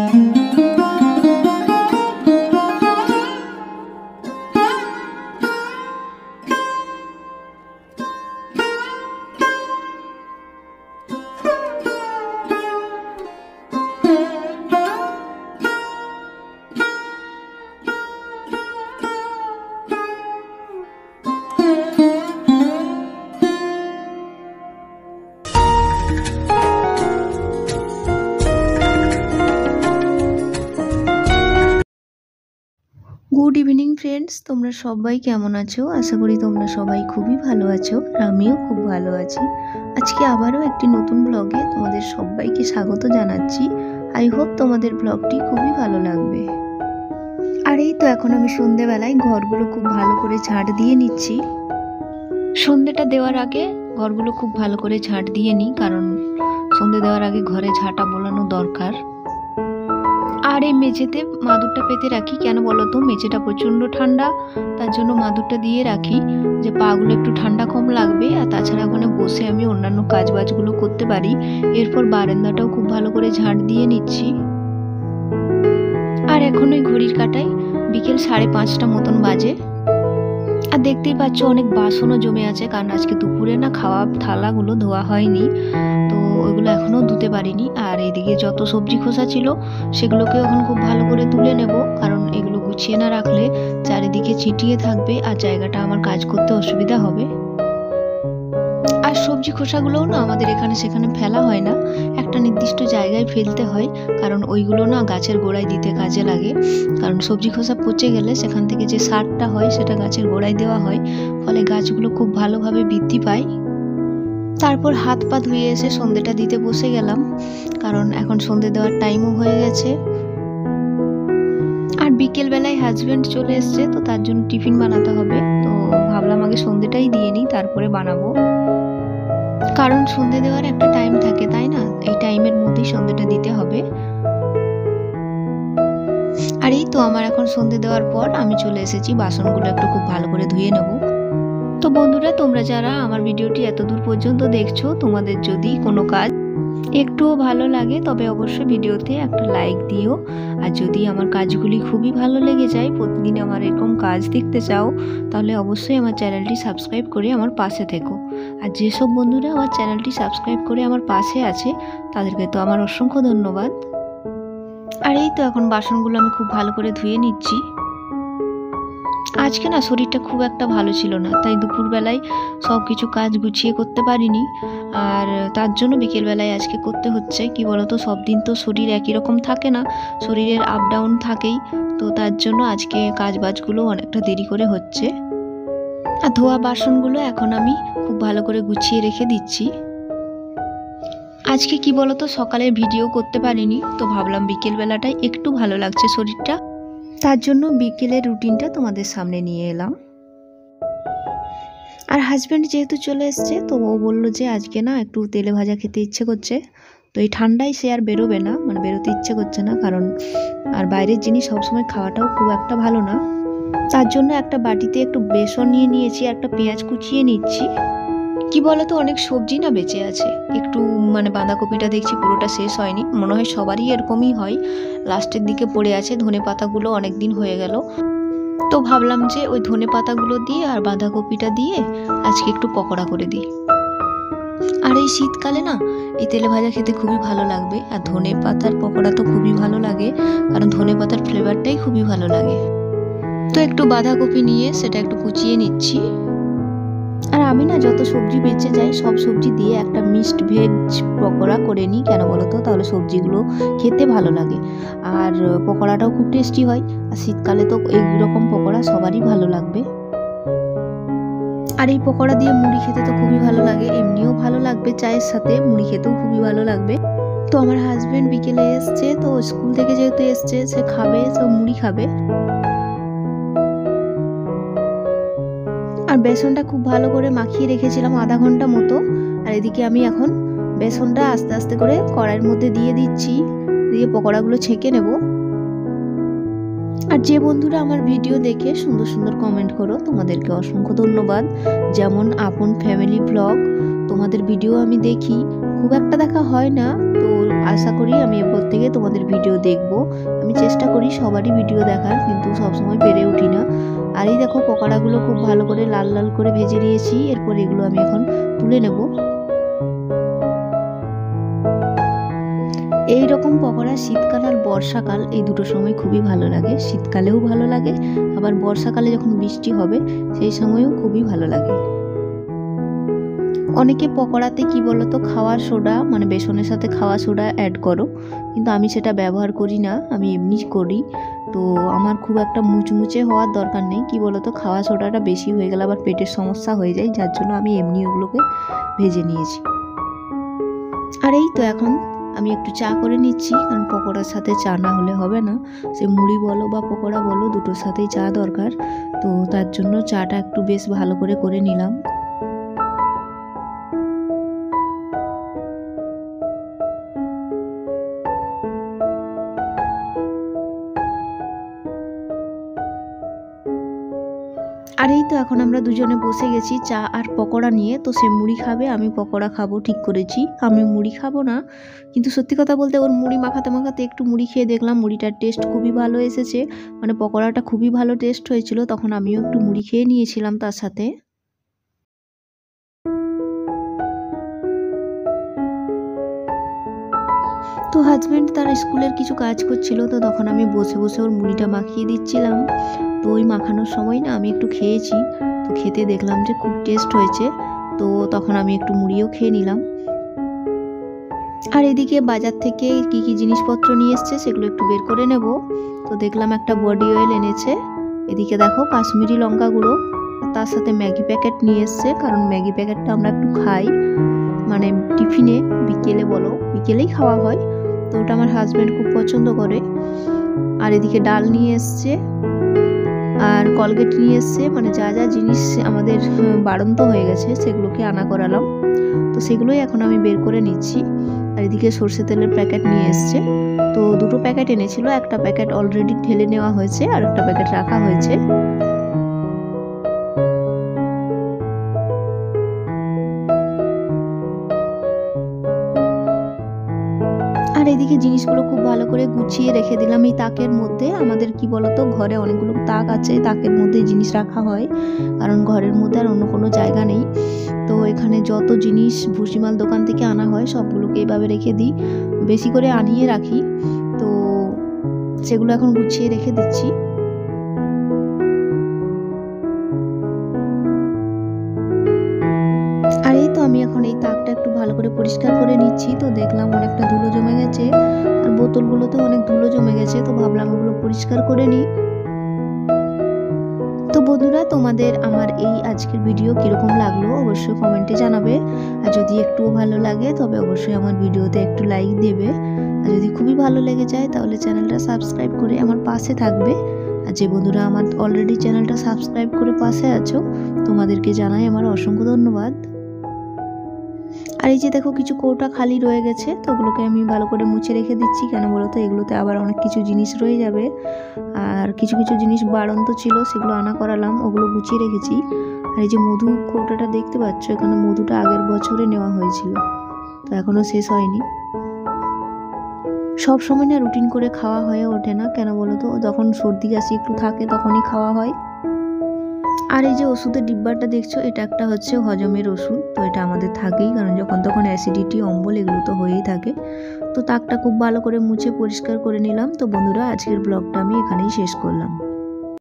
Good evening friends, তোমরা সবাই কেমন আছো? আশা করি তোমরা সবাই খুবই ভালো আছো। আমিও খুব ভালো আছি। আজকে আবারও একটি নতুন ব্লগে তোমাদের সবাইকে স্বাগত জানাচ্ছি। আই হোপ তোমাদের ব্লগটি খুবই ভালো লাগবে। আর এই তো এখন আমি সন্ধেবেলায় ঘরগুলো খুব ভালো করে ঝাঁট দিয়ে নিচ্ছি। সন্ধেটা দেওয়ার আগে ঘরগুলো খুব ভালো করে ঝাঁট দিয়ে নিই, কারণ সন্ধে দেওয়ার আগে ঘরে ঝাঁটা বোলানো দরকার। আর এই মেঝেতে মাদুরটা পেতে রাখি, কেন বলো তো? মেঝেটা প্রচণ্ড ঠান্ডা, তার জন্য মাদুরটা দিয়ে রাখি যে পাগুলো একটু ঠান্ডা কম লাগবে। আর তাছাড়া ওখানে বসে আমি অন্যান্য কাজবাজগুলো করতে পারি। এরপর বারান্দাটাও খুব ভালো করে ঝাঁট দিয়ে নিচ্ছি। আর এখন ওই ঘড়ির কাঁটায় বিকেল 5:30 মতন বাজে। আর দেখতেই পাচ্ছ অনেক বাসনও জমে আছে, কারণ আজকে দুপুরে না খাওয়া থালাগুলো ধোয়া হয়নি, তো ওইগুলো এখনও ধুতে পারিনি। আর এদিকে যত সবজি খোসা ছিল সেগুলোকে এখন খুব ভালো করে তুলে নেব, কারণ এগুলো গুছিয়ে না রাখলে চারিদিকে ছিটিয়ে থাকবে আর জায়গাটা আমার কাজ করতে অসুবিধা হবে। আর সবজি খোসাগুলোও না আমাদের এখানে সেখানে ফেলা হয় না, একটা নির্দিষ্ট জায়গায় ফেলতে হয়, কারণ ওইগুলো না গাছের গোড়ায় দিতে কাজে লাগে। কারণ সবজি খোসা পচে গেলে সেখান থেকে যে সারটা হয় সেটা গাছের গোড়ায় দেওয়া হয়, ফলে গাছগুলো খুব ভালোভাবে বৃদ্ধি পায়। তারপর হাত পা ধুয়ে এসে সন্ধেটা দিতে বসে গেলাম, কারণ এখন সন্ধে দেওয়ার টাইমও হয়ে গেছে। আর বিকেলবেলায় হাজব্যান্ড চলে এসছে, তো তার জন্য টিফিন বানাতে হবে, তো ভাবলাম আগে সন্ধেটাই দিয়ে নিই, তারপরে বানাবো। কারণ সন্ধে দেওয়ার একটা টাইম থাকে, তাই না? এই টাইমের মধ্যেই সন্ধেটা দিতে হবে। আর এই তো আমার এখন সন্ধে দেওয়ার পর আমি চলে এসেছি বাসনগুলো একটু খুব ভালো করে ধুয়ে নেব। তো বন্ধুরা, তোমরা যারা আমার ভিডিওটি এত দূর পর্যন্ত দেখছো, তোমাদের যদি কোনো কাজ একটুও ভালো লাগে তবে অবশ্যই ভিডিওতে একটা লাইক দিও। আর যদি আমার কাজগুলি খুবই ভালো লেগে যায়, প্রতিদিন আমার এরকম কাজ দেখতে চাও, তাহলে অবশ্যই আমার চ্যানেলটি সাবস্ক্রাইব করে আমার পাশে থেকো। আর যেসব বন্ধুরা আমার চ্যানেলটি সাবস্ক্রাইব করে আমার পাশে আছে তাদেরকে তো আমার অসংখ্য ধন্যবাদ। আর এই তো এখন বাসনগুলো আমি খুব ভালো করে ধুয়ে নিচ্ছি। আজকে না শরীরটা খুব একটা ভালো ছিল না, তাই দুপুরবেলায় সব কিছু কাজ গুছিয়ে করতে পারিনি। আর তার জন্য বিকেলবেলায় আজকে করতে হচ্ছে। কি বলতো, সব দিন তো শরীর একই রকম থাকে না, শরীরের আপ ডাউন থাকেই, তো তার জন্য আজকে কাজবাজগুলো অনেকটা দেরি করে হচ্ছে। আর ধোয়া বাসনগুলো এখন আমি খুব ভালো করে গুছিয়ে রেখে দিচ্ছি। আজকে কি বলতো, সকালের ভিডিও করতে পারিনি, তো ভাবলাম বিকেলবেলাটাই একটু ভালো লাগছে শরীরটা, তার জন্য বিকেলের রুটিনটা তোমাদের সামনে নিয়ে এলাম। আর হাজব্যান্ড যেহেতু চলে এসছে, তো ও বললো যে আজকে না একটু তেলে ভাজা খেতে ইচ্ছে করছে। তো এই ঠান্ডায় সে আর বেরোবে না, মানে বেরোতে ইচ্ছে করছে না, কারণ আর বাইরের জিনিস সবসময় খাওয়াটাও খুব একটা ভালো না। তার জন্য একটা বাটিতে একটু বেসন নিয়ে নিয়েছি, একটা পেঁয়াজ কুচিয়ে নিচ্ছি। কি বলতো, অনেক সবজি না বেঁচে আছে, একটু মানে বাঁধাকপিটা দেখছি পুরোটা শেষ হয়নি, মনে হয় সবারই এরকমই হয়, লাস্টের দিকে পড়ে আছে। ধনে পাতাগুলো অনেক দিন হয়ে গেল, তো ভাবলাম যে ওই ধনে পাতাগুলো দিয়ে আর বাঁধাকপিটা দিয়ে আজকে একটু পকোড়া করে দিই। আর এই শীতকালে না এই তেলে ভাজা খেতে খুবই ভালো লাগবে। আর ধনে পাতার পকোড়া তো খুবই ভালো লাগে, কারণ ধনে পাতার ফ্লেভারটাই খুবই ভালো লাগে। তো একটু বাঁধাকপি নিয়ে সেটা একটু কুচিয়ে নিচ্ছি। আর আমি না যত সবজি বেঁচে যায় সব সবজি দিয়ে একটা মিক্সড ভেজ পকোড়া করে নিই, কেন বলো তো? তাহলে সবজিগুলো খেতে ভালো লাগে আর পকোড়াটাও খুব টেস্টি হয়। আর শীতকালে তো এইরকম পকোড়া সবারই ভালো লাগবে। আর এই পকোড়া দিয়ে মুড়ি খেতে তো খুবই ভালো লাগে, এমনিও ভালো লাগবে, চায়ের সাথে মুড়ি খেতেও খুবই ভালো লাগবে। তো আমার হাজবেন্ড বিকেলে এসছে, তো স্কুল থেকে যেহেতু এসছে সে খাবে, তো মুড়ি খাবে। আর বেসনটা খুব ভালো করে মাখিয়ে রেখেছিলাম আধা ঘন্টা মতো। আর এদিকে আমি এখন বেসনটা আস্তে আস্তে করে কড়াইয়ের মধ্যে দিয়ে দিচ্ছি, দিয়ে পকোড়াগুলো ছেঁকে নেব। আর যে বন্ধুরা আমার ভিডিও দেখে সুন্দর সুন্দর কমেন্ট করো, তোমাদেরকে অসংখ্য ধন্যবাদ। যেমন আপন ফ্যামিলি ব্লগ, তোমাদের ভিডিও আমি দেখি, খুব একটা দেখা হয় না, তো আশা করি আমি এরপর থেকে তোমাদের ভিডিও দেখব। আমি চেষ্টা করি সবারই ভিডিও দেখার, কিন্তু সবসময় পেরে উঠি না। আর এই দেখো পকোড়াগুলো খুব ভালো করে লাল লাল করে ভেজে নিয়েছি, এরপর এগুলো আমি এখন তুলে নেব। এই রকম পকোড়া শীতকাল আর বর্ষাকাল এই দুটো সময় খুবই ভালো লাগে। শীতকালেও ভালো লাগে, আবার বর্ষাকালে যখন বৃষ্টি হবে সেই সময়ও খুবই ভালো লাগে। অনেকে পকোড়াতে কি বলতো খাওয়ার সোডা মানে বেসনের সাথে খাওয়া সোডা অ্যাড করো, কিন্তু আমি সেটা ব্যবহার করি না, আমি এমনি করি। তো আমার খুব একটা মুচমুচে হওয়ার দরকার নেই, কি বলতো খাওয়া সোডাটা বেশি হয়ে গেলে আবার পেটের সমস্যা হয়ে যায়, যার জন্য আমি এমনি ওগুলোকে ভেজে নিয়েছি। আর এই তো এখন আমি একটু চা করে নিচ্ছি, কারণ পকোড়ার সাথে চা না হলে হবে না। সে মুড়ি বলো বা পকোড়া বলো দুটোর সাথেই চা দরকার, তো তার জন্য চাটা একটু বেশ ভালো করে নিলাম। আর এই তো এখন আমরা দুজনে বসে গেছি চা আর পকোড়া নিয়ে। তো সে মুড়ি খাবে, আমি পকোড়া খাবো ঠিক করেছি। আমি মুড়ি খাবো না, কিন্তু সত্যি কথা বলতে ওর মুড়ি মাখাতে মাখাতে একটু মুড়ি খেয়ে দেখলাম মুড়িটার টেস্ট খুবই ভালো এসেছে, মানে পকোড়াটা খুবই ভালো টেস্ট হয়েছিল। তখন আমিও একটু মুড়ি খেয়ে নিয়েছিলাম তার সাথে। তো হাজব্যান্ড তার স্কুলের কিছু কাজ করছিল, তো তখন আমি বসে বসে ওর মুড়িটা মাখিয়ে দিচ্ছিলাম। তো ওই মাখানোর সময় না আমি একটু খেয়েছি, তো খেতে দেখলাম যে খুব টেস্ট হয়েছে, তো তখন আমি একটু মুড়িও খেয়ে নিলাম। আর এদিকে বাজার থেকে কি কি জিনিসপত্র নিয়ে এসছে সেগুলো একটু বের করে নেব। তো দেখলাম একটা বডি অয়েল এনেছে, এদিকে দেখো কাশ্মীরি লঙ্কা গুঁড়ো, তার সাথে ম্যাগি প্যাকেট নিয়ে এসছে, কারণ ম্যাগি প্যাকেটটা আমরা একটু খাই মানে টিফিনে, বিকেলে বলো বিকেলেই খাওয়া হয়, তো ওটা আমার হাজব্যান্ড খুব পছন্দ করে। আর এদিকে ডাল নিয়ে এসছে, আর কলগেট নিয়ে এসছে, মানে যা যা জিনিস আমাদের বাড়ন্ত হয়ে গেছে সেগুলোকে আনা করালাম, তো সেগুলোই এখন আমি বের করে নিচ্ছি। আর এদিকে সর্ষে তেলের প্যাকেট নিয়ে এসছে, তো দুটো প্যাকেট এনেছিল, একটা প্যাকেট অলরেডি ঢেলে নেওয়া হয়েছে আর একটা প্যাকেট রাখা হয়েছে। আর এদিকে জিনিসগুলো খুব ভালো করে গুছিয়ে রেখে দিলাম এই তাকের মধ্যে। আমাদের কি বলতো ঘরে অনেকগুলো তাক আছে, তাকের মধ্যে জিনিস রাখা হয়, কারণ ঘরের মধ্যে আর অন্য কোনো জায়গা নেই। তো এখানে যত জিনিস ভুসিমাল দোকান থেকে আনা হয় সবগুলোকে এইভাবে রেখে দিই, বেশি করে আনিয়ে রাখি। তো সেগুলো এখন গুছিয়ে রেখে দিচ্ছি। আর এই তো আমি এখন এই তাকটা একটু ভালো করে পরিষ্কার করে নিচ্ছি, তো দেখলাম অনেকটা ধুলো জমে গেছে আর বোতলগুলোতেও অনেক ধুলো জমে গেছে, তো ভাবলাম ওগুলো পরিষ্কার করে নিই। তো বন্ধুরা তোমাদের আমার এই আজকের ভিডিও কীরকম লাগলো অবশ্যই কমেন্টে জানাবে, আর যদি একটুও ভালো লাগে তবে অবশ্যই আমার ভিডিওতে একটু লাইক দেবে, আর যদি খুবই ভালো লেগে যায় তাহলে চ্যানেলটা সাবস্ক্রাইব করে আমার পাশে থাকবে। আর যে বন্ধুরা আমার অলরেডি চ্যানেলটা সাবস্ক্রাইব করে পাশে আছো তোমাদেরকে জানাই আমার অসংখ্য ধন্যবাদ। আর এই যে দেখো কিছু কৌটা খালি রয়ে গেছে, তো ওগুলোকে আমি ভালো করে মুছে রেখে দিচ্ছি, কেন বলো তো এগুলোতে আবার অনেক কিছু জিনিস রয়ে যাবে। আর কিছু কিছু জিনিস বাড়ন্ত ছিল সেগুলো আনা করালাম, ওগুলো গুছিয়ে রেখেছি। আর এই যে মধু কৌটাটা দেখতে পাচ্ছ, এখানে মধুটা আগের বছরে নেওয়া হয়েছিল, তো এখনও শেষ হয়নি। সব সময় না রুটিন করে খাওয়া হয়ে ওঠে না, কেন বলো তো যখন সর্দি কাশি একটু থাকে তখনই খাওয়া হয়। আর এই যে ওষুধের ডিব্বাটা দেখছো, এটা একটা হচ্ছে হজমের ওষুধ, তো এটা আমাদের থাকেই, কারণ যখন তখন অ্যাসিডিটি অম্বল এগুলো তো হয়েই থাকে। তো তাকটা খুব ভালো করে মুছে পরিষ্কার করে নিলাম। তো বন্ধুরা আজকের ব্লগটা আমি এখানেই শেষ করলাম।